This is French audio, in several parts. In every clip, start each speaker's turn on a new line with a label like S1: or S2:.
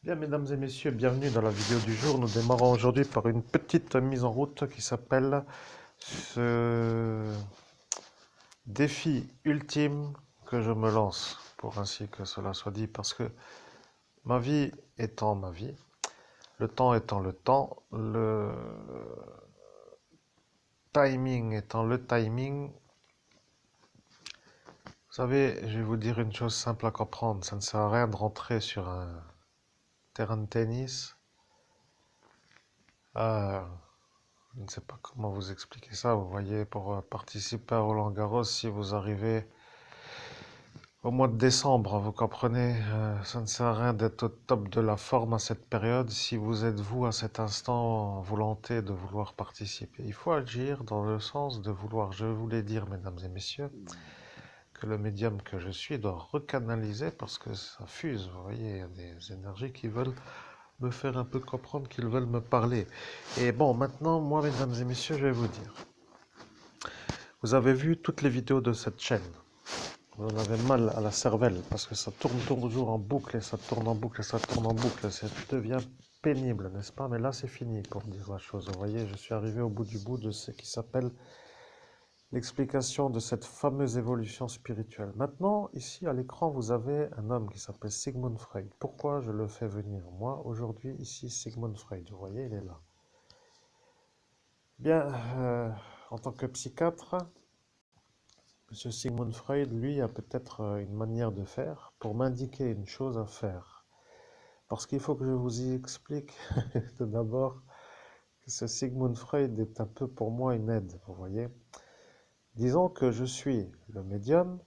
S1: Bien, mesdames et messieurs, bienvenue dans la vidéo du jour. Nous démarrons aujourd'hui par une petite mise en route qui s'appelle ce défi ultime que je me lance, pour ainsi que cela soit dit, parce que ma vie étant ma vie, le temps étant le temps, le timing étant le timing, vous savez, je vais vous dire une chose simple à comprendre, ça ne sert à rien de rentrer sur un terrain de tennis. euh, Je ne sais pas comment vous expliquer ça. Vous voyez, pour participer à Roland-Garros, si vous arrivez au mois de décembre, vous comprenez, ça ne sert à rien d'être au top de la forme à cette période si vous êtes vous à cet instant en volonté de vouloir participer. Il faut agir dans le sens de vouloir. Je voulais dire, mesdames et messieurs, que le médium que je suis doit recanaliser parce que ça fuse. Vous voyez, il y a des énergies qui veulent me faire un peu comprendre qu'ils veulent me parler. Et bon, maintenant, moi, mesdames et messieurs, je vais vous dire. Vous avez vu toutes les vidéos de cette chaîne. Vous en avez mal à la cervelle parce que ça tourne toujours en boucle et ça tourne en boucle et ça tourne en boucle. Ça devient pénible, n'est-ce pas? Mais là, c'est fini pour dire la chose. Vous voyez, je suis arrivé au bout du bout de ce qui s'appelle l'explication de cette fameuse évolution spirituelle. Maintenant, ici à l'écran, vous avez un homme qui s'appelle Sigmund Freud. Pourquoi je le fais venir? Moi, aujourd'hui, ici, Sigmund Freud. Vous voyez, il est là. Bien, en tant que psychiatre, Monsieur Sigmund Freud, lui, a peut-être une manière de faire pour m'indiquer une chose à faire. Parce qu'il faut que je vous y explique tout d'abord que ce Sigmund Freud est un peu pour moi une aide, vous voyez. Disons que je suis le médium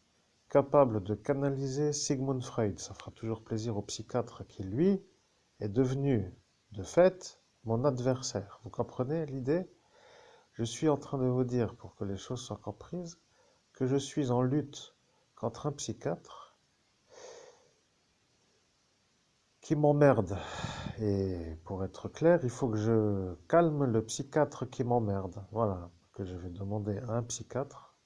S1: capable de canaliser Sigmund Freud. Ça fera toujours plaisir au psychiatre qui, lui, est devenu, de fait, mon adversaire. Vous comprenez l'idée? Je suis en train de vous dire, pour que les choses soient comprises, que je suis en lutte contre un psychiatre qui m'emmerde. Et pour être clair, il faut que je calme le psychiatre qui m'emmerde. Voilà, que je vais demander à un psychiatre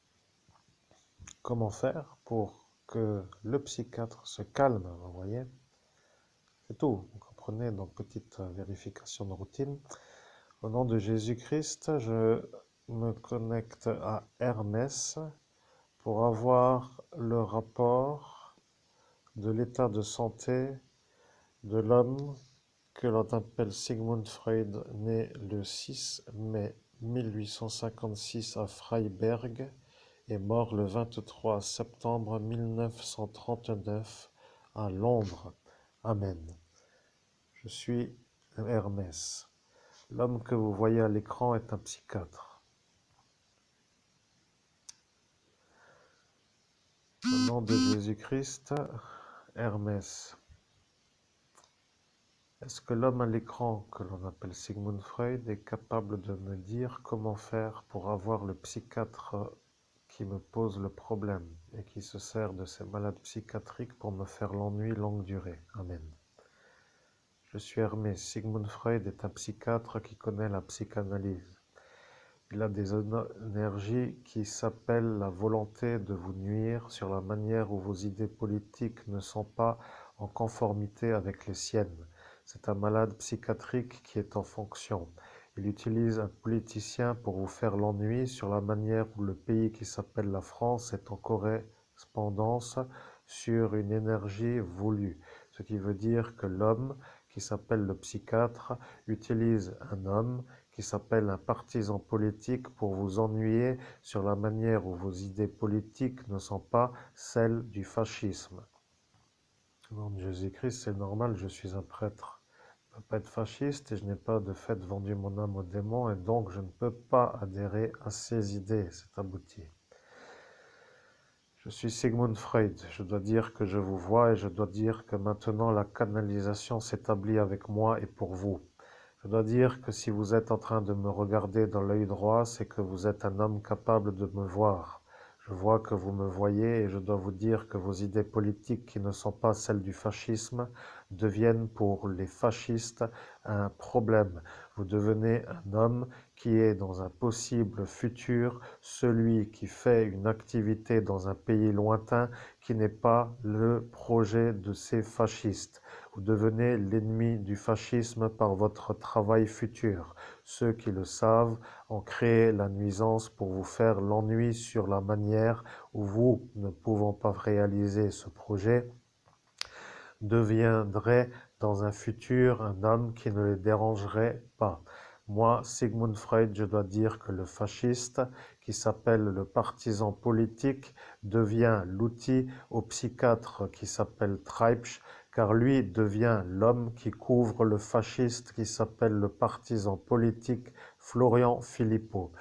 S1: comment faire pour que le psychiatre se calme, vous voyez. C'est tout, vous comprenez, donc petite vérification de routine. Au nom de Jésus-Christ, je me connecte à Hermès pour avoir le rapport de l'état de santé de l'homme que l'on appelle Sigmund Freud, né le 6 mai 1856 à Freiberg et mort le 23 septembre 1939 à Londres. Amen. Je suis Hermès. L'homme que vous voyez à l'écran est un psychiatre. Au nom de Jésus-Christ, Hermès. Est-ce que l'homme à l'écran, que l'on appelle Sigmund Freud, est capable de me dire comment faire pour avoir le psychiatre qui me pose le problème et qui se sert de ces malades psychiatriques pour me faire l'ennui longue durée? Amen. Je suis Hermès. Sigmund Freud est un psychiatre qui connaît la psychanalyse. Il a des énergies qui s'appellent la volonté de vous nuire sur la manière où vos idées politiques ne sont pas en conformité avec les siennes. C'est un malade psychiatrique qui est en fonction. Il utilise un politicien pour vous faire l'ennui sur la manière où le pays qui s'appelle la France est en correspondance sur une énergie voulue. Ce qui veut dire que l'homme qui s'appelle le psychiatre utilise un homme qui s'appelle un partisan politique pour vous ennuyer sur la manière où vos idées politiques ne sont pas celles du fascisme. Au nom de Jésus-Christ, c'est normal, je suis un prêtre. Je ne peux pas être fasciste et je n'ai pas de fait vendu mon âme au démon et donc je ne peux pas adhérer à ces idées, c'est abouti. Je suis Sigmund Freud, je dois dire que je vous vois et je dois dire que maintenant la canalisation s'établit avec moi et pour vous. Je dois dire que si vous êtes en train de me regarder dans l'œil droit, c'est que vous êtes un homme capable de me voir. Je vois que vous me voyez et je dois vous dire que vos idées politiques qui ne sont pas celles du fascisme deviennent pour les fascistes un problème. Vous devenez un homme qui est dans un possible futur, celui qui fait une activité dans un pays lointain qui n'est pas le projet de ces fascistes. Vous devenez l'ennemi du fascisme par votre travail futur. Ceux qui le savent ont créé la nuisance pour vous faire l'ennui sur la manière où vous, ne pouvant pas réaliser ce projet, deviendrait dans un futur un homme qui ne les dérangerait pas. Moi, Sigmund Freud, je dois dire que le fasciste, qui s'appelle le partisan politique, devient l'outil au psychiatre qui s'appelle Treibsch, car lui devient l'homme qui couvre le fasciste qui s'appelle le partisan politique Florian Philippot.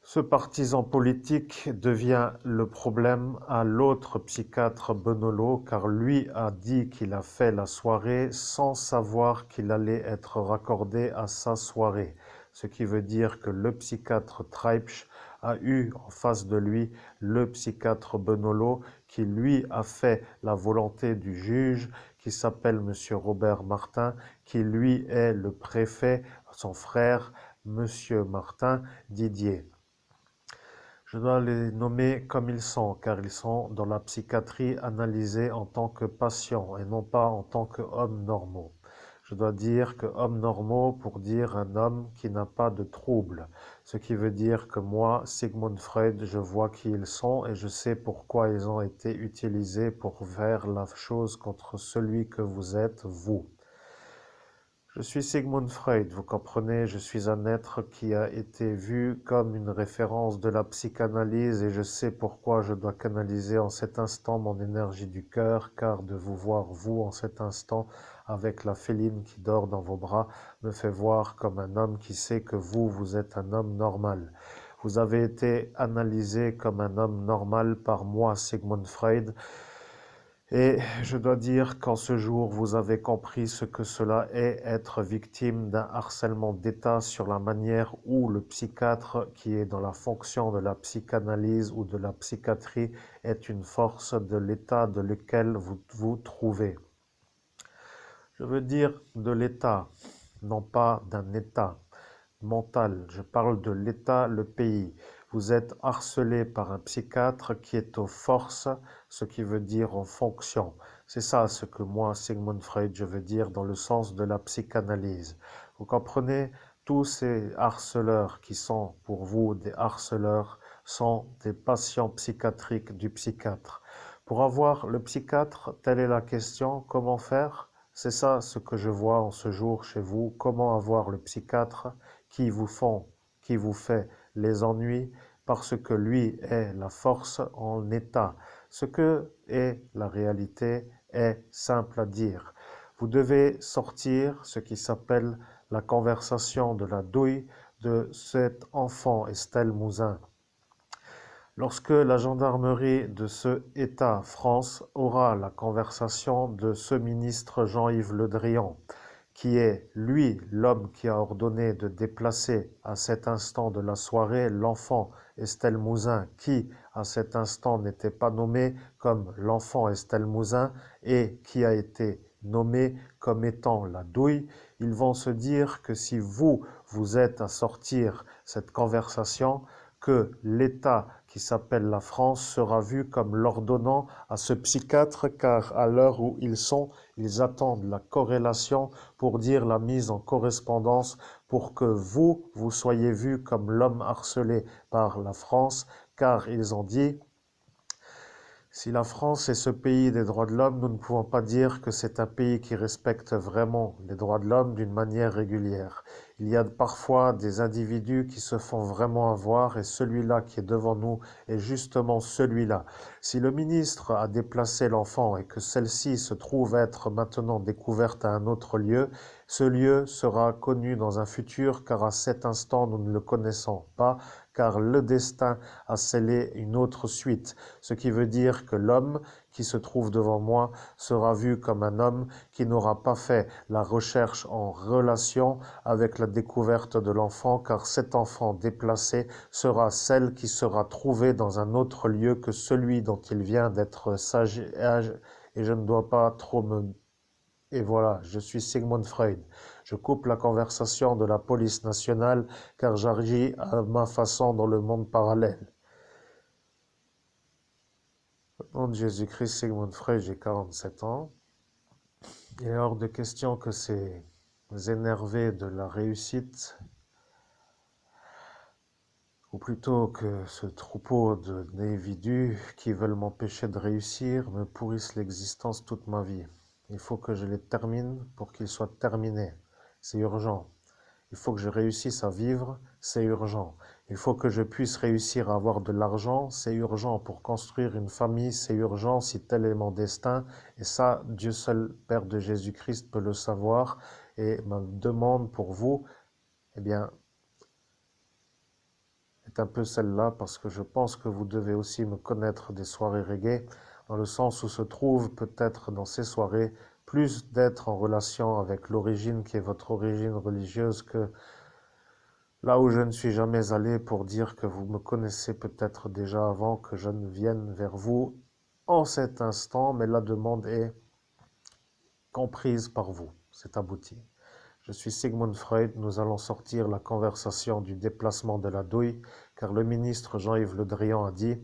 S1: Ce partisan politique devient le problème à l'autre psychiatre Benolo, car lui a dit qu'il a fait la soirée sans savoir qu'il allait être raccordé à sa soirée. Ce qui veut dire que le psychiatre Treibsch a eu en face de lui le psychiatre Benolo, qui lui a fait la volonté du juge, qui s'appelle Monsieur Robert Martin, qui lui est le préfet, son frère, Monsieur Martin Didier. Je dois les nommer comme ils sont, car ils sont dans la psychiatrie analysés en tant que patients et non pas en tant qu'hommes normaux. Je dois dire que hommes normaux pour dire un homme qui n'a pas de troubles, ce qui veut dire que moi, Sigmund Freud, je vois qui ils sont et je sais pourquoi ils ont été utilisés pour faire la chose contre celui que vous êtes, vous. Je suis Sigmund Freud, vous comprenez, je suis un être qui a été vu comme une référence de la psychanalyse et je sais pourquoi je dois canaliser en cet instant mon énergie du cœur, car de vous voir vous en cet instant avec la féline qui dort dans vos bras me fait voir comme un homme qui sait que vous êtes un homme normal. Vous avez été analysé comme un homme normal par moi, Sigmund Freud, et je dois dire qu'en ce jour, vous avez compris ce que cela est être victime d'un harcèlement d'État sur la manière où le psychiatre, qui est dans la fonction de la psychanalyse ou de la psychiatrie, est une force de l'État de lequel vous vous trouvez. Je veux dire de l'État, non pas d'un État mental. Je parle de l'État, le pays. Vous êtes harcelé par un psychiatre qui est aux forces, ce qui veut dire en fonction. C'est ça ce que moi, Sigmund Freud, je veux dire dans le sens de la psychanalyse. Vous comprenez? Tous ces harceleurs qui sont pour vous des harceleurs sont des patients psychiatriques du psychiatre. Pour avoir le psychiatre, telle est la question, comment faire? C'est ça ce que je vois en ce jour chez vous, comment avoir le psychiatre qui vous fait les ennuis, parce que lui est la force en état. Ce que est la réalité est simple à dire. Vous devez sortir ce qui s'appelle la conversation de la douille de cet enfant Estelle Mouzin. Lorsque la gendarmerie de ce État, France, aura la conversation de ce ministre Jean-Yves Le Drian, qui est, lui, l'homme qui a ordonné de déplacer à cet instant de la soirée l'enfant Estelle Mouzin, qui, à cet instant, n'était pas nommé comme l'enfant Estelle Mouzin et qui a été nommé comme étant la douille, ils vont se dire que si vous êtes à sortir cette conversation, que l'État qui s'appelle la France sera vu comme l'ordonnant à ce psychiatre, car à l'heure où ils sont, ils attendent la corrélation pour dire la mise en correspondance pour que vous soyez vu comme l'homme harcelé par la France, car ils ont dit si la France est ce pays des droits de l'homme, nous ne pouvons pas dire que c'est un pays qui respecte vraiment les droits de l'homme d'une manière régulière. Il y a parfois des individus qui se font vraiment avoir et celui-là qui est devant nous est justement celui-là. Si le ministre a déplacé l'enfant et que celle-ci se trouve être maintenant découverte à un autre lieu, ce lieu sera connu dans un futur car à cet instant nous ne le connaissons pas, car le destin a scellé une autre suite, ce qui veut dire que l'homme qui se trouve devant moi sera vu comme un homme qui n'aura pas fait la recherche en relation avec la découverte de l'enfant, car cet enfant déplacé sera celle qui sera trouvée dans un autre lieu que celui dont il vient d'être sage, et je ne dois pas trop me Et voilà, je suis Sigmund Freud. Je coupe la conversation de la police nationale car j'agis à ma façon dans le monde parallèle. Au nom de Jésus-Christ, Sigmund Freud, j'ai 47 ans. Il est hors de question que ces énervés de la réussite, ou plutôt que ce troupeau d'individus qui veulent m'empêcher de réussir, me pourrissent l'existence toute ma vie. Il faut que je les termine pour qu'ils soient terminés. C'est urgent. Il faut que je réussisse à vivre, c'est urgent. Il faut que je puisse réussir à avoir de l'argent, c'est urgent. Pour construire une famille, c'est urgent si tel est mon destin. Et ça, Dieu seul, Père de Jésus-Christ, peut le savoir. Et ma demande pour vous, eh bien, est un peu celle-là parce que je pense que vous devez aussi me connaître des soirées reggae, dans le sens où se trouve peut-être dans ces soirées plus d'être en relation avec l'origine qui est votre origine religieuse que là où je ne suis jamais allé pour dire que vous me connaissez peut-être déjà avant que je ne vienne vers vous en cet instant, mais la demande est comprise par vous. C'est abouti. Je suis Sigmund Freud, nous allons sortir la conversation du déplacement de la douille, car le ministre Jean-Yves Le Drian a dit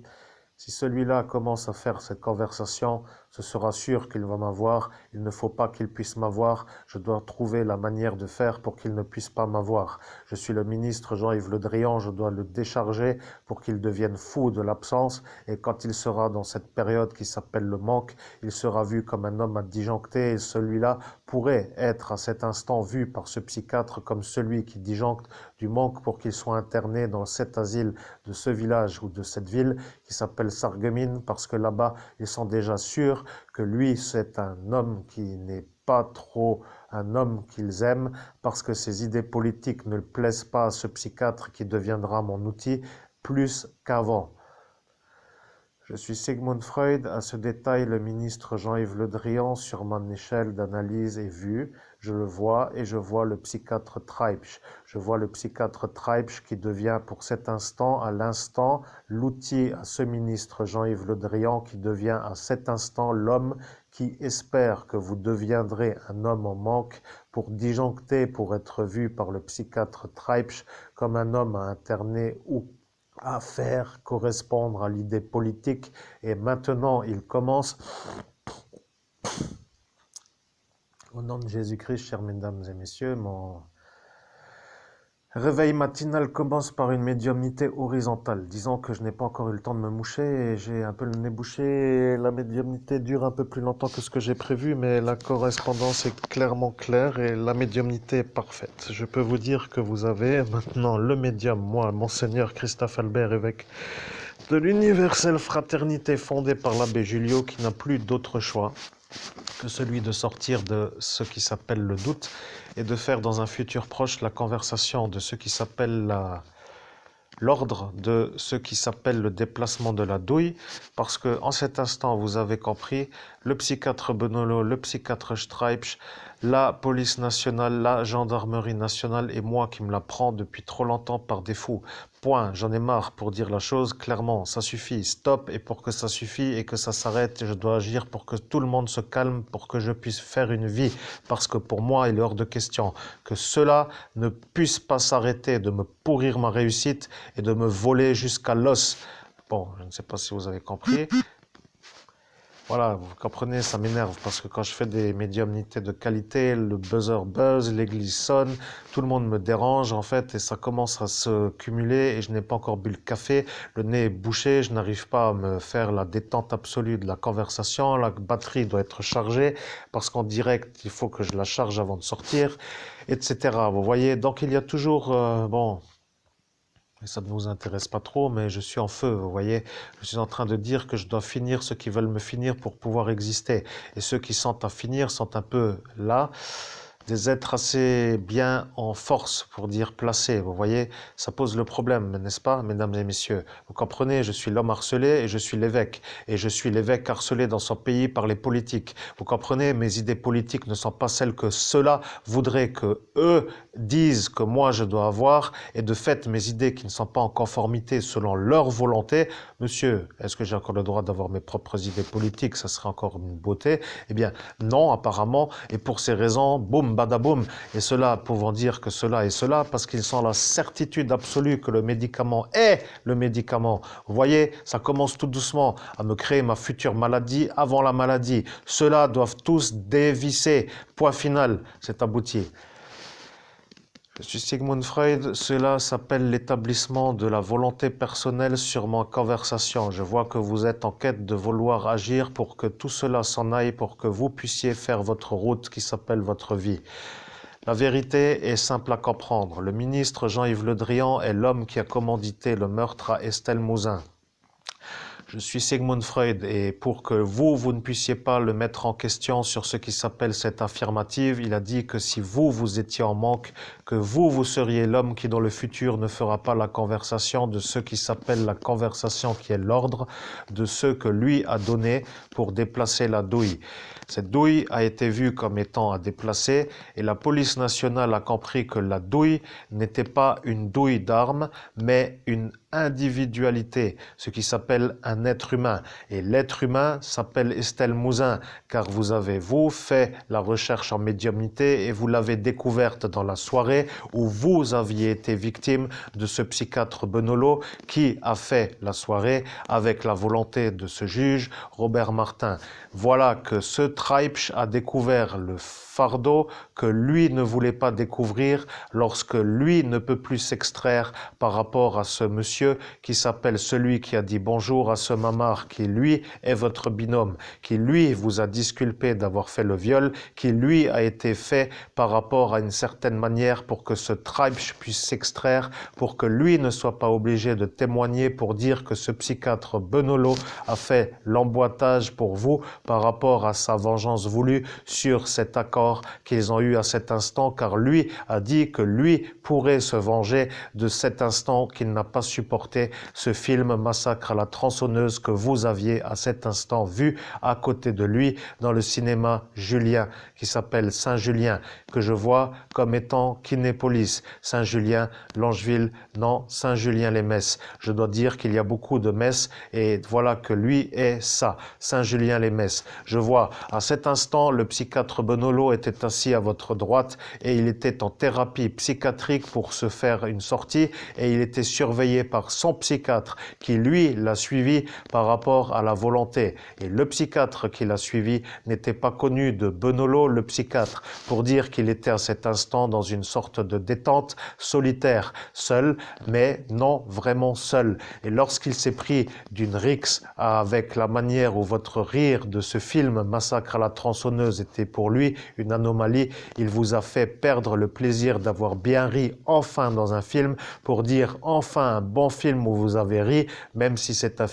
S1: si celui-là commence à faire cette conversation, ce sera sûr qu'il va m'avoir. Il ne faut pas qu'il puisse m'avoir. Je dois trouver la manière de faire pour qu'il ne puisse pas m'avoir. Je suis le ministre Jean-Yves Le Drian. Je dois le décharger pour qu'il devienne fou de l'absence. Et quand il sera dans cette période qui s'appelle le manque, il sera vu comme un homme à disjoncter. Et celui-là pourrait être à cet instant vu par ce psychiatre comme celui qui disjoncte du manque pour qu'il soit interné dans cet asile de ce village ou de cette ville qui s'appelle Sarreguemines, parce que là-bas, ils sont déjà sûrs que lui, c'est un homme qui n'est pas trop un homme qu'ils aiment, parce que ses idées politiques ne plaisent pas à ce psychiatre qui deviendra mon outil plus qu'avant. Je suis Sigmund Freud. À ce détail, le ministre Jean-Yves Le Drian, sur mon échelle d'analyse est vu. Je le vois et je vois le psychiatre Treibsch. Je vois le psychiatre Treibsch qui devient pour cet instant, à l'instant, l'outil à ce ministre Jean-Yves Le Drian qui devient à cet instant l'homme qui espère que vous deviendrez un homme en manque pour disjoncter, pour être vu par le psychiatre Treibsch comme un homme à interner ou à faire correspondre à l'idée politique. Et maintenant, il commence. Au nom de Jésus-Christ, chers mesdames et messieurs, mon réveil matinal commence par une médiumnité horizontale. Disons que je n'ai pas encore eu le temps de me moucher et j'ai un peu le nez bouché. Et la médiumnité dure un peu plus longtemps que ce que j'ai prévu, mais la correspondance est clairement claire et la médiumnité est parfaite. Je peux vous dire que vous avez maintenant le médium, moi, Monseigneur Christophe Albert, évêque de l'universelle fraternité fondée par l'abbé Julio, qui n'a plus d'autre choix que celui de sortir de ce qui s'appelle le doute et de faire dans un futur proche la conversation de ce qui s'appelle l'ordre de ce qui s'appelle le déplacement de la douille, parce que en cet instant, vous avez compris, le psychiatre Benolo, le psychiatre Streibsch, la police nationale, la gendarmerie nationale et moi qui me la prends depuis trop longtemps par défaut. Point, j'en ai marre pour dire la chose clairement, ça suffit, stop, et pour que ça suffit et que ça s'arrête, je dois agir pour que tout le monde se calme, pour que je puisse faire une vie, parce que pour moi, il est hors de question que cela ne puisse pas s'arrêter de me pourrir ma réussite et de me voler jusqu'à l'os. Bon, je ne sais pas si vous avez compris. Voilà, vous comprenez, ça m'énerve parce que quand je fais des médiumnités de qualité, le buzzer buzz, l'église sonne, tout le monde me dérange en fait et ça commence à se cumuler et je n'ai pas encore bu le café, le nez est bouché, je n'arrive pas à me faire la détente absolue de la conversation, la batterie doit être chargée parce qu'en direct, il faut que je la charge avant de sortir, etc. Vous voyez, donc il y a toujours, bon... Et ça ne vous intéresse pas trop, mais je suis en feu, vous voyez. Je suis en train de dire que je dois finir ceux qui veulent me finir pour pouvoir exister. Et ceux qui sont à finir sont un peu là, des êtres assez bien en force, pour dire placés. Vous voyez, ça pose le problème, n'est-ce pas, mesdames et messieurs? Vous comprenez, je suis l'homme harcelé et je suis l'évêque. Et je suis l'évêque harcelé dans son pays par les politiques. Vous comprenez, mes idées politiques ne sont pas celles que ceux-là voudraient que eux disent que moi je dois avoir, et de fait mes idées qui ne sont pas en conformité selon leur volonté, monsieur, est-ce que j'ai encore le droit d'avoir mes propres idées politiques? Ça serait encore une beauté. Eh bien, non, apparemment, et pour ces raisons, boum, badaboum, et cela pouvant dire que cela et cela, parce qu'ils sont la certitude absolue que le médicament est le médicament. Vous voyez, ça commence tout doucement à me créer ma future maladie avant la maladie. Ceux-là doivent tous dévisser. Point final, c'est abouti. Je suis Sigmund Freud, cela s'appelle l'établissement de la volonté personnelle sur ma conversation. Je vois que vous êtes en quête de vouloir agir pour que tout cela s'en aille, pour que vous puissiez faire votre route qui s'appelle votre vie. La vérité est simple à comprendre. Le ministre Jean-Yves Le Drian est l'homme qui a commandité le meurtre à Estelle Mouzin. Je suis Sigmund Freud et pour que vous ne puissiez pas le mettre en question sur ce qui s'appelle cette affirmative, il a dit que si vous étiez en manque, que vous seriez l'homme qui dans le futur ne fera pas la conversation de ce qui s'appelle la conversation qui est l'ordre de ce que lui a donné pour déplacer la douille. Cette douille a été vue comme étant à déplacer et la police nationale a compris que la douille n'était pas une douille d'armes, mais une individualité, ce qui s'appelle un être humain. Et l'être humain s'appelle Estelle Mouzin, car vous avez, fait la recherche en médiumnité et vous l'avez découverte dans la soirée où vous aviez été victime de ce psychiatre Benolo qui a fait la soirée avec la volonté de ce juge, Robert Martin. Voilà que ce Treibsch a découvert le fardeau que lui ne voulait pas découvrir lorsque lui ne peut plus s'extraire par rapport à ce monsieur qui s'appelle celui qui a dit bonjour à ce mamar, qui lui est votre binôme, qui lui vous a disculpé d'avoir fait le viol, qui lui a été fait par rapport à une certaine manière pour que ce Treibsch puisse s'extraire, pour que lui ne soit pas obligé de témoigner pour dire que ce psychiatre Benolo a fait l'emboîtage pour vous par rapport à sa vengeance voulue sur cet accord qu'ils ont eu à cet instant, car lui a dit que lui pourrait se venger de cet instant qu'il n'a pas supporté ce film Massacre à la tronçonneuse que vous aviez à cet instant vu à côté de lui dans le cinéma Julien, qui s'appelle Saint-Julien, que je vois comme étant Kinépolis. Saint-Julien, Langeville, non, Saint-Julien-les-Messes. Je dois dire qu'il y a beaucoup de messes et voilà que lui est ça, Saint-Julien-les-Messes. Je vois à cet instant le psychiatre Benolo était assis à votre droite et il était en thérapie psychiatrique pour se faire une sortie et il était surveillé par son psychiatre qui lui l'a suivi par rapport à la volonté. Et le psychiatre qui l'a suivi n'était pas connu de Benolo, le psychiatre, pour dire qu'il était à cet instant dans une sorte de détente solitaire, seul, mais non vraiment seul. Et lorsqu'il s'est pris d'une rixe avec la manière où votre rire de ce film Massacre à la tronçonneuse était pour lui une anomalie, il vous a fait perdre le plaisir d'avoir bien ri enfin dans un film pour dire enfin un bon film où vous avez ri, même si c'est un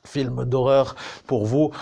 S1: film d'horreur pour vous.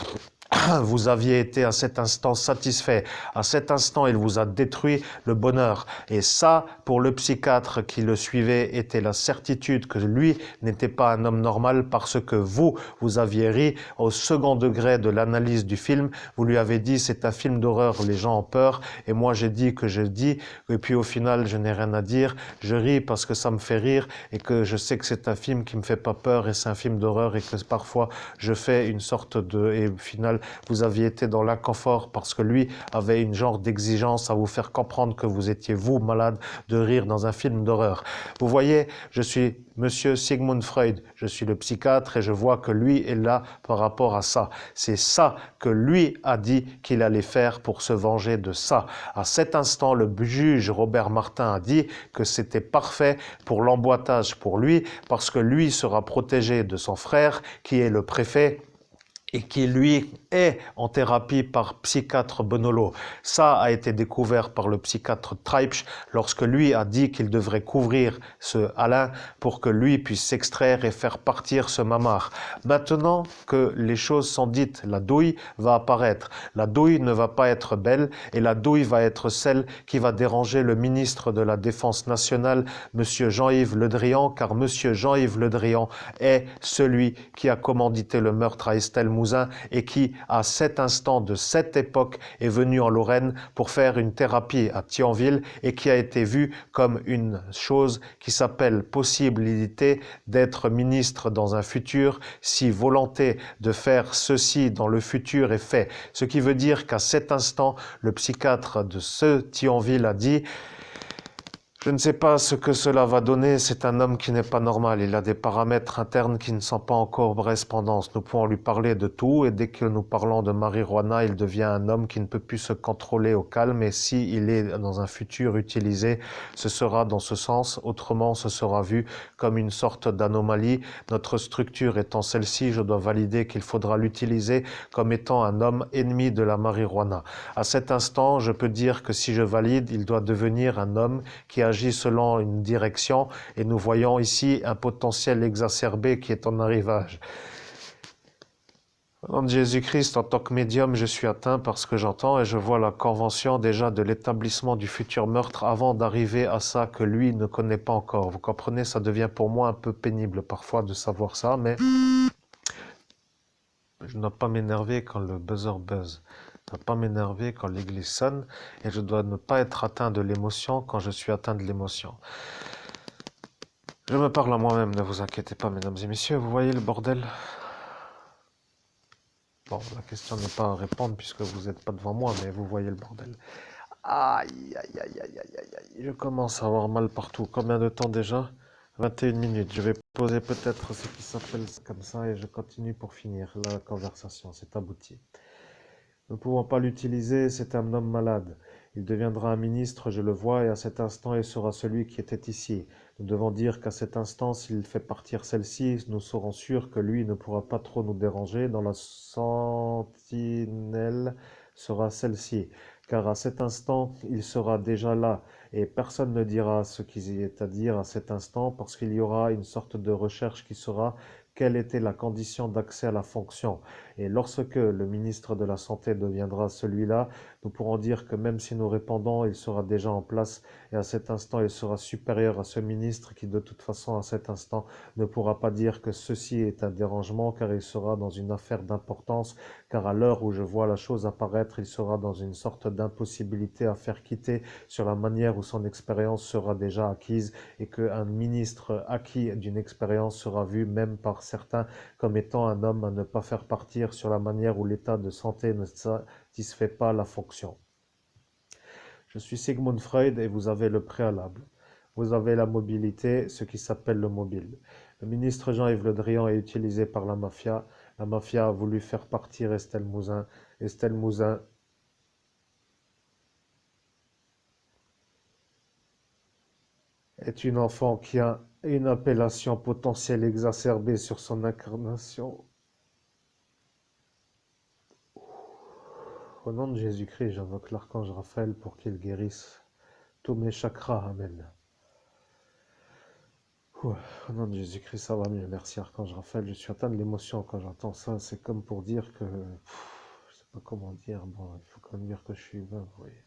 S1: Vous aviez été à cet instant satisfait. À cet instant, il vous a détruit le bonheur. Et ça, pour le psychiatre qui le suivait, était la certitude que lui n'était pas un homme normal parce que vous aviez ri au second degré de l'analyse du film. Vous lui avez dit, c'est un film d'horreur, les gens ont peur. Et moi, j'ai dit que je dis. Et puis au final, je n'ai rien à dire. Je ris parce que ça me fait rire et que je sais que c'est un film qui me fait pas peur et c'est un film d'horreur et que parfois, je fais une sorte de... Et au final, vous aviez été dans l'inconfort parce que lui avait une genre d'exigence à vous faire comprendre que vous étiez, vous, malade de rire dans un film d'horreur. Vous voyez, je suis Monsieur Sigmund Freud, je suis le psychiatre et je vois que lui est là par rapport à ça. C'est ça que lui a dit qu'il allait faire pour se venger de ça. À cet instant, le juge Robert Martin a dit que c'était parfait pour l'emboîtage pour lui parce que lui sera protégé de son frère qui est le préfet et qui, lui, est en thérapie par psychiatre Benolo. Ça a été découvert par le psychiatre Treibsch lorsque lui a dit qu'il devrait couvrir ce Alain pour que lui puisse s'extraire et faire partir ce mamar. Maintenant que les choses sont dites, la douille va apparaître. La douille ne va pas être belle et la douille va être celle qui va déranger le ministre de la Défense nationale, monsieur Jean-Yves Le Drian, car monsieur Jean-Yves Le Drian est celui qui a commandité le meurtre à Estelle Mouzin Mouzin et qui, à cet instant de cette époque, est venu en Lorraine pour faire une thérapie à Thionville et qui a été vue comme une chose qui s'appelle possibilité d'être ministre dans un futur si volonté de faire ceci dans le futur est fait. Ce qui veut dire qu'à cet instant, le psychiatre de ce Thionville a dit: je ne sais pas ce que cela va donner, c'est un homme qui n'est pas normal, il a des paramètres internes qui ne sont pas en correspondance. Nous pouvons lui parler de tout et dès que nous parlons de marijuana, il devient un homme qui ne peut plus se contrôler au calme et s'il est dans un futur utilisé, ce sera dans ce sens, autrement ce sera vu comme une sorte d'anomalie. Notre structure étant celle-ci, je dois valider qu'il faudra l'utiliser comme étant un homme ennemi de la marijuana. À cet instant, je peux dire que si je valide, il doit devenir un homme qui agit selon une direction et nous voyons ici un potentiel exacerbé qui est en arrivage. Au nom de Jésus-Christ, en tant que médium, je suis atteint par ce que j'entends et je vois la convention déjà de l'établissement du futur meurtre avant d'arriver à ça que lui ne connaît pas encore. Vous comprenez, ça devient pour moi un peu pénible parfois de savoir ça, mais je ne dois pas m'énerver quand le buzzer buzz. Je ne dois pas m'énerver quand l'église sonne et je dois ne pas être atteint de l'émotion quand je suis atteint de l'émotion. Je me parle à moi-même, ne vous inquiétez pas, mesdames et messieurs, vous voyez le bordel? Bon, la question n'est pas à répondre puisque vous n'êtes pas devant moi, mais vous voyez le bordel. Aïe, aïe, aïe, aïe, aïe, aïe, aïe, je commence à avoir mal partout. Combien de temps déjà? 21 minutes. Je vais poser peut-être ce qui s'appelle comme ça et je continue pour finir la conversation. C'est abouti. Nous ne pouvons pas l'utiliser, c'est un homme malade. Il deviendra un ministre, je le vois, et à cet instant, il sera celui qui était ici. Nous devons dire qu'à cet instant, s'il fait partir celle-ci, nous serons sûrs que lui ne pourra pas trop nous déranger. Dans la sentinelle sera celle-ci. Car à cet instant, il sera déjà là, et personne ne dira ce qu'il est à dire à cet instant, parce qu'il y aura une sorte de recherche qui sera quelle était la condition d'accès à la fonction. Et lorsque le ministre de la Santé deviendra celui-là, nous pourrons dire que même si nous répondons, il sera déjà en place et à cet instant, il sera supérieur à ce ministre qui, de toute façon, à cet instant, ne pourra pas dire que ceci est un dérangement car il sera dans une affaire d'importance, car à l'heure où je vois la chose apparaître, il sera dans une sorte d'impossibilité à faire quitter sur la manière où son expérience sera déjà acquise et qu'un ministre acquis d'une expérience sera vu même par certains comme étant un homme à ne pas faire partir sur la manière où l'état de santé ne satisfait pas la fonction. Je suis Sigmund Freud et vous avez le préalable. Vous avez la mobilité, ce qui s'appelle le mobile. Le ministre Jean-Yves Le Drian est utilisé par la mafia. La mafia a voulu faire partir Estelle Mouzin. Estelle Mouzin est une enfant qui a une appellation potentielle exacerbée sur son incarnation. Au nom de Jésus-Christ, j'invoque l'archange Raphaël pour qu'il guérisse tous mes chakras. Amen. Ouh, au nom de Jésus-Christ, ça va mieux. Merci, archange Raphaël. Je suis atteint de l'émotion quand j'entends ça. C'est comme pour dire que... je sais pas comment dire. Bon, il faut quand même dire que je suis humain, vous voyez.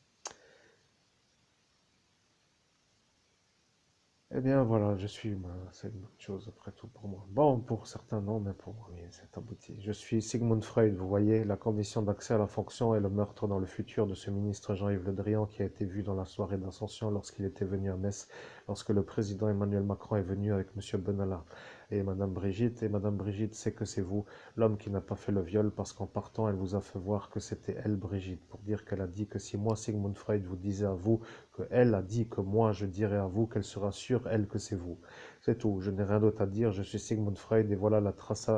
S1: Eh bien voilà, je suis humain, c'est une bonne chose après tout pour moi. Bon, pour certains non, mais pour moi, oui, c'est abouti. Je suis Sigmund Freud, vous voyez, la condition d'accès à la fonction et le meurtre dans le futur de ce ministre Jean-Yves Le Drian qui a été vu dans la soirée d'Ascension lorsqu'il était venu à Metz, lorsque le président Emmanuel Macron est venu avec M. Benalla et Madame Brigitte sait que c'est vous, l'homme qui n'a pas fait le viol, parce qu'en partant, elle vous a fait voir que c'était elle, Brigitte, pour dire qu'elle a dit que si moi, Sigmund Freud, vous disais à vous qu'elle a dit que moi, je dirais à vous qu'elle sera sûre, elle, que c'est vous. C'est tout, je n'ai rien d'autre à dire, je suis Sigmund Freud, et voilà la trace,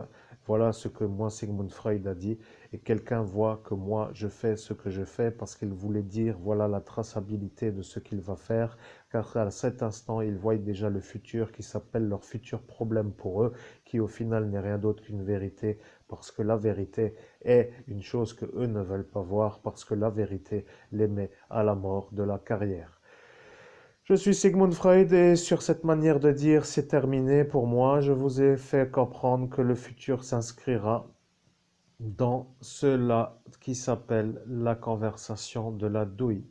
S1: voilà ce que moi, Sigmund Freud, a dit, et quelqu'un voit que moi, je fais ce que je fais, parce qu'il voulait dire, voilà la traçabilité de ce qu'il va faire, car à cet instant, ils voient déjà le futur qui s'appelle leur futur problème pour eux, qui au final n'est rien d'autre qu'une vérité, parce que la vérité est une chose que eux ne veulent pas voir, parce que la vérité les met à la mort de la carrière. Je suis Sigmund Freud et sur cette manière de dire, c'est terminé pour moi. Je vous ai fait comprendre que le futur s'inscrira dans cela qui s'appelle la conversation de la douille.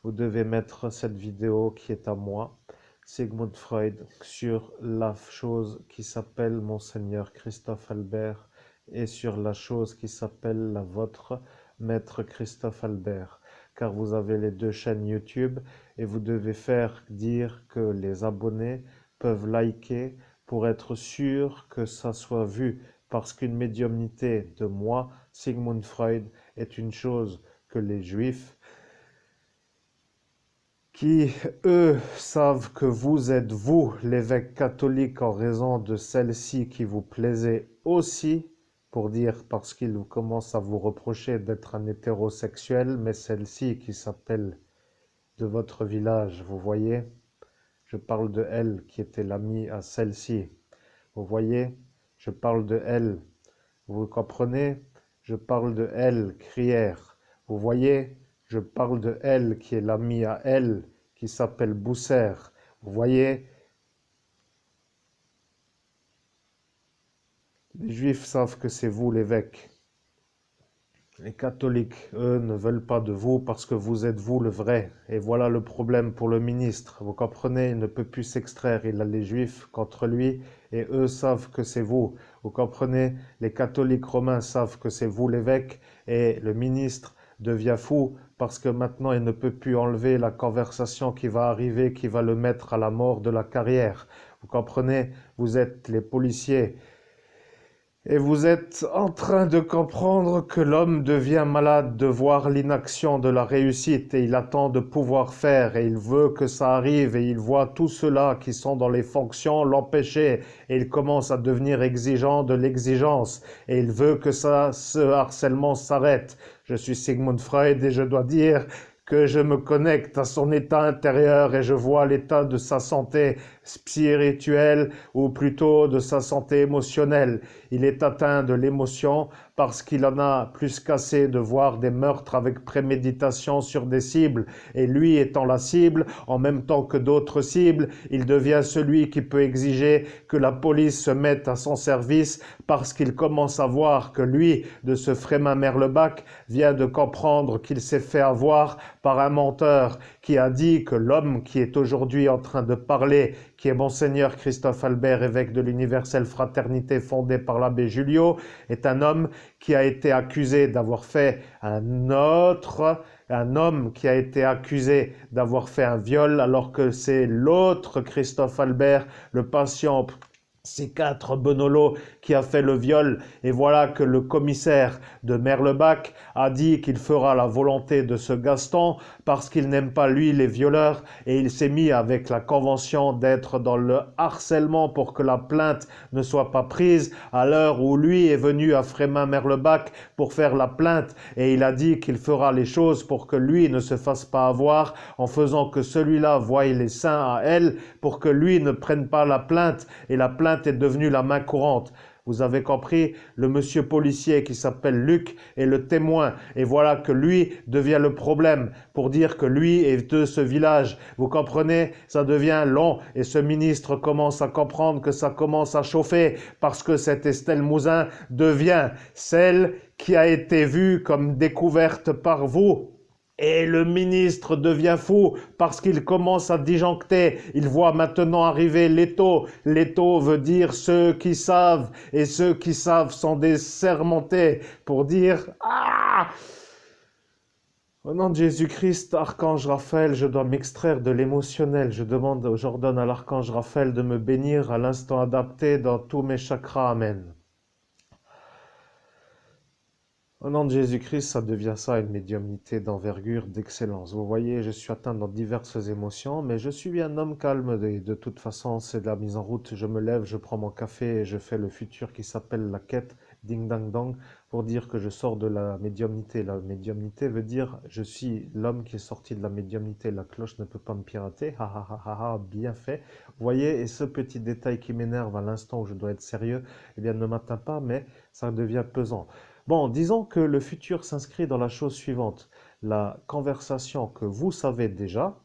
S1: Vous devez mettre cette vidéo qui est à moi, Sigmund Freud, sur la chose qui s'appelle Monseigneur Christophe Albert et sur la chose qui s'appelle la vôtre, Maître Christophe Albert, car vous avez les deux chaînes YouTube et vous devez faire dire que les abonnés peuvent liker pour être sûr que ça soit vu, parce qu'une médiumnité de moi, Sigmund Freud, est une chose que les juifs qui, eux, savent que vous êtes vous, l'évêque catholique, en raison de celle-ci qui vous plaisait aussi, pour dire parce qu'il commence à vous reprocher d'être un hétérosexuel, mais celle-ci qui s'appelle de votre village, vous voyez, je parle de elle qui était l'amie à celle-ci, vous voyez, je parle de elle, vous comprenez, je parle de elle, Crière, vous voyez, je parle de elle qui est l'amie à elle, qui s'appelle Bousser. Vous voyez, les juifs savent que c'est vous l'évêque. Les catholiques, eux, ne veulent pas de vous parce que vous êtes vous le vrai. Et voilà le problème pour le ministre. Vous comprenez, il ne peut plus s'extraire. Il a les juifs contre lui et eux savent que c'est vous. Vous comprenez, les catholiques romains savent que c'est vous l'évêque et le ministre devient fou parce que maintenant il ne peut plus enlever la conversation qui va arriver, qui va le mettre à la mort de la carrière. Vous comprenez, vous êtes les policiers. Et vous êtes en train de comprendre que l'homme devient malade de voir l'inaction de la réussite et il attend de pouvoir faire et il veut que ça arrive et il voit tous ceux-là qui sont dans les fonctions l'empêcher et il commence à devenir exigeant de l'exigence et il veut que ça, ce harcèlement s'arrête. Je suis Sigmund Freud et je dois dire que je me connecte à son état intérieur et je vois l'état de sa santé spirituelle ou plutôt de sa santé émotionnelle. Il est atteint de l'émotion parce qu'il en a plus qu'assez de voir des meurtres avec préméditation sur des cibles. Et lui étant la cible, en même temps que d'autres cibles, il devient celui qui peut exiger que la police se mette à son service parce qu'il commence à voir que lui, de ce Frémin Merlebac, vient de comprendre qu'il s'est fait avoir par un menteur qui a dit que l'homme qui est aujourd'hui en train de parler, qui est Monseigneur Christophe Albert, évêque de l'Universelle Fraternité fondée par l'abbé Julio, est un homme qui a été accusé d'avoir fait un homme qui a été accusé d'avoir fait un viol, alors que c'est l'autre Christophe Albert, le patient C4 Benolo qui a fait le viol, et voilà que le commissaire de Merlebac a dit qu'il fera la volonté de ce Gaston parce qu'il n'aime pas lui les violeurs et il s'est mis avec la convention d'être dans le harcèlement pour que la plainte ne soit pas prise à l'heure où lui est venu à Frémin-Merlebac pour faire la plainte et il a dit qu'il fera les choses pour que lui ne se fasse pas avoir en faisant que celui-là voie les seins à elle pour que lui ne prenne pas la plainte et la plainte est devenue la main courante. Vous avez compris, le monsieur policier qui s'appelle Luc est le témoin. Et voilà que lui devient le problème pour dire que lui est de ce village. Vous comprenez, ça devient long et ce ministre commence à comprendre que ça commence à chauffer parce que cette Estelle Mouzin devient celle qui a été vue comme découverte par vous. Et le ministre devient fou parce qu'il commence à disjoncter. Il voit maintenant arriver l'étau. L'étau veut dire ceux qui savent. Et ceux qui savent sont des sermentés pour dire « Ah !» Au nom de Jésus-Christ, Archange Raphaël, je dois m'extraire de l'émotionnel. J'ordonne à l'Archange Raphaël de me bénir à l'instant adapté dans tous mes chakras. Amen. Au nom de Jésus-Christ, ça devient ça, une médiumnité d'envergure, d'excellence. Vous voyez, je suis atteint dans diverses émotions, mais je suis un homme calme. De toute façon, c'est de la mise en route. Je me lève, je prends mon café et je fais le futur qui s'appelle la quête, ding dang dong, pour dire que je sors de la médiumnité. La médiumnité veut dire je suis l'homme qui est sorti de la médiumnité. La cloche ne peut pas me pirater. Ha ha ha ha ha, bien fait. Vous voyez, et ce petit détail qui m'énerve à l'instant où je dois être sérieux, eh bien, ne m'atteint pas, mais ça devient pesant. Bon, disons que le futur s'inscrit dans la chose suivante. La conversation que vous savez déjà,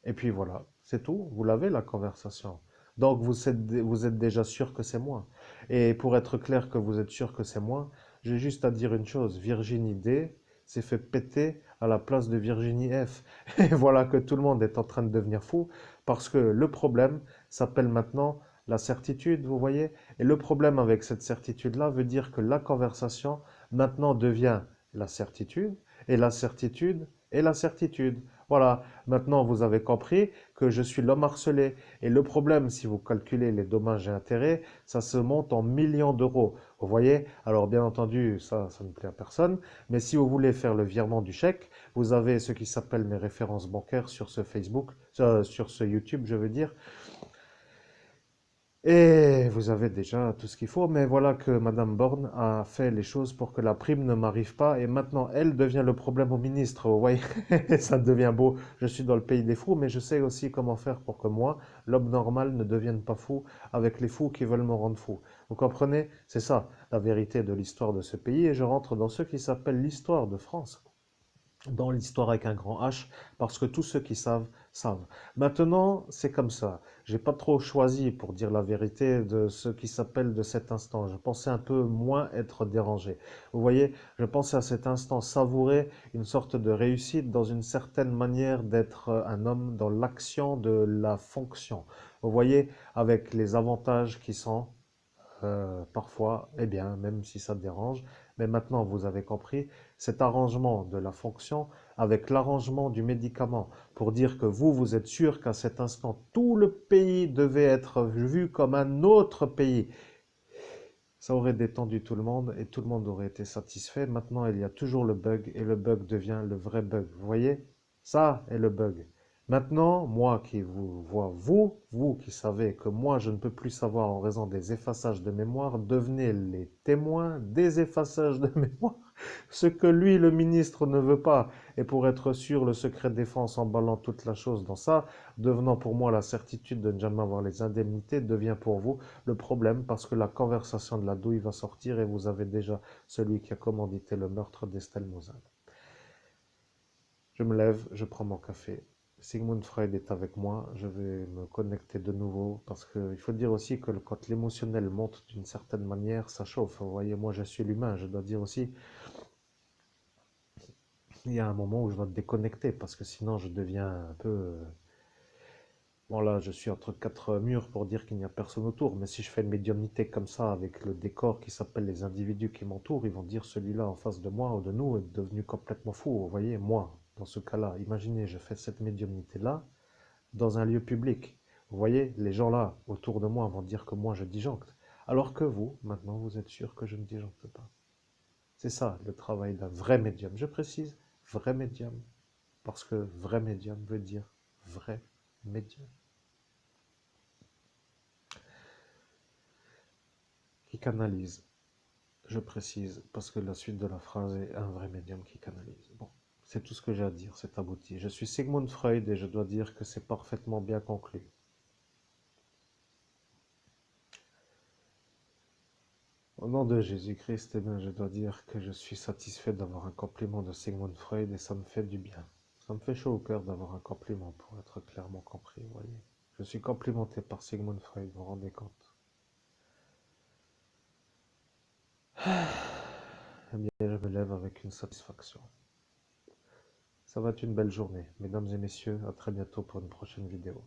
S1: et puis voilà, c'est tout, vous l'avez la conversation. Donc vous êtes déjà sûr que c'est moi. Et pour être clair que vous êtes sûr que c'est moi, j'ai juste à dire une chose, Virginie D s'est fait péter à la place de Virginie F. Et voilà que tout le monde est en train de devenir fou, parce que le problème s'appelle maintenant la certitude, vous voyez? Et le problème avec cette certitude-là veut dire que la conversation maintenant devient la certitude, et la certitude est la certitude. Voilà, maintenant vous avez compris que je suis l'homme harcelé. Et le problème, si vous calculez les dommages et intérêts, ça se monte en millions d'euros. Vous voyez? Alors bien entendu, ça ne plaît à personne, mais si vous voulez faire le virement du chèque, vous avez ce qui s'appelle mes références bancaires sur ce Facebook, sur ce YouTube, je veux dire. Et vous avez déjà tout ce qu'il faut, mais voilà que Madame Borne a fait les choses pour que la prime ne m'arrive pas, et maintenant elle devient le problème au ministre. Vous voyez, ça devient beau. Je suis dans le pays des fous, mais je sais aussi comment faire pour que moi, l'homme normal, ne devienne pas fou avec les fous qui veulent me rendre fou. Vous comprenez? C'est ça, la vérité de l'histoire de ce pays, et je rentre dans ce qui s'appelle l'histoire de France, dans l'histoire avec un grand H, parce que tous ceux qui savent, savent. Maintenant, c'est comme ça. J'ai pas trop choisi, pour dire la vérité, de ce qui s'appelle de cet instant. Je pensais un peu moins être dérangé. Vous voyez, je pensais à cet instant savourer une sorte de réussite dans une certaine manière d'être un homme dans l'action de la fonction. Vous voyez, avec les avantages qui sont parfois, eh bien, même si ça te dérange. Mais maintenant, vous avez compris, cet arrangement de la fonction avec l'arrangement du médicament pour dire que vous êtes sûr qu'à cet instant, tout le pays devait être vu comme un autre pays. Ça aurait détendu tout le monde et tout le monde aurait été satisfait. Maintenant, il y a toujours le bug et le bug devient le vrai bug. Vous voyez? Ça est le bug. Maintenant, moi qui vous vois, vous qui savez que moi je ne peux plus savoir en raison des effaçages de mémoire, devenez les témoins des effaçages de mémoire. Ce que lui, le ministre, ne veut pas. Et pour être sûr, le secret défense emballant toute la chose dans ça, devenant pour moi la certitude de ne jamais avoir les indemnités, devient pour vous le problème parce que la conversation de la douille va sortir et vous avez déjà celui qui a commandité le meurtre d'Estelle Mouzin. Je me lève, je prends mon café. Sigmund Freud est avec moi, je vais me connecter de nouveau parce qu'il faut dire aussi que quand l'émotionnel monte d'une certaine manière, ça chauffe. Vous voyez, moi je suis l'humain, je dois dire aussi, il y a un moment où je dois me déconnecter parce que sinon je deviens un peu. Bon là, je suis entre quatre murs pour dire qu'il n'y a personne autour, mais si je fais une médiumnité comme ça avec le décor qui s'appelle les individus qui m'entourent, ils vont dire celui-là en face de moi ou de nous est devenu complètement fou. Vous voyez, moi, dans ce cas-là, imaginez, je fais cette médiumnité-là dans un lieu public. Vous voyez, les gens là autour de moi vont dire que moi je disjoncte, alors que vous, maintenant, vous êtes sûr que je ne disjoncte pas. C'est ça le travail d'un vrai médium. Je précise, vrai médium, parce que vrai médium veut dire vrai médium. Qui canalise. Je précise, parce que la suite de la phrase est un vrai médium qui canalise. Bon, c'est tout ce que j'ai à dire, c'est abouti. Je suis Sigmund Freud et je dois dire que c'est parfaitement bien conclu. Au nom de Jésus-Christ, eh bien, je dois dire que je suis satisfait d'avoir un compliment de Sigmund Freud et ça me fait du bien. Ça me fait chaud au cœur d'avoir un compliment pour être clairement compris, vous voyez. Je suis complimenté par Sigmund Freud, vous vous rendez compte? Eh bien, je me lève avec une satisfaction. Ça va être une belle journée. Mesdames et messieurs, à très bientôt pour une prochaine vidéo.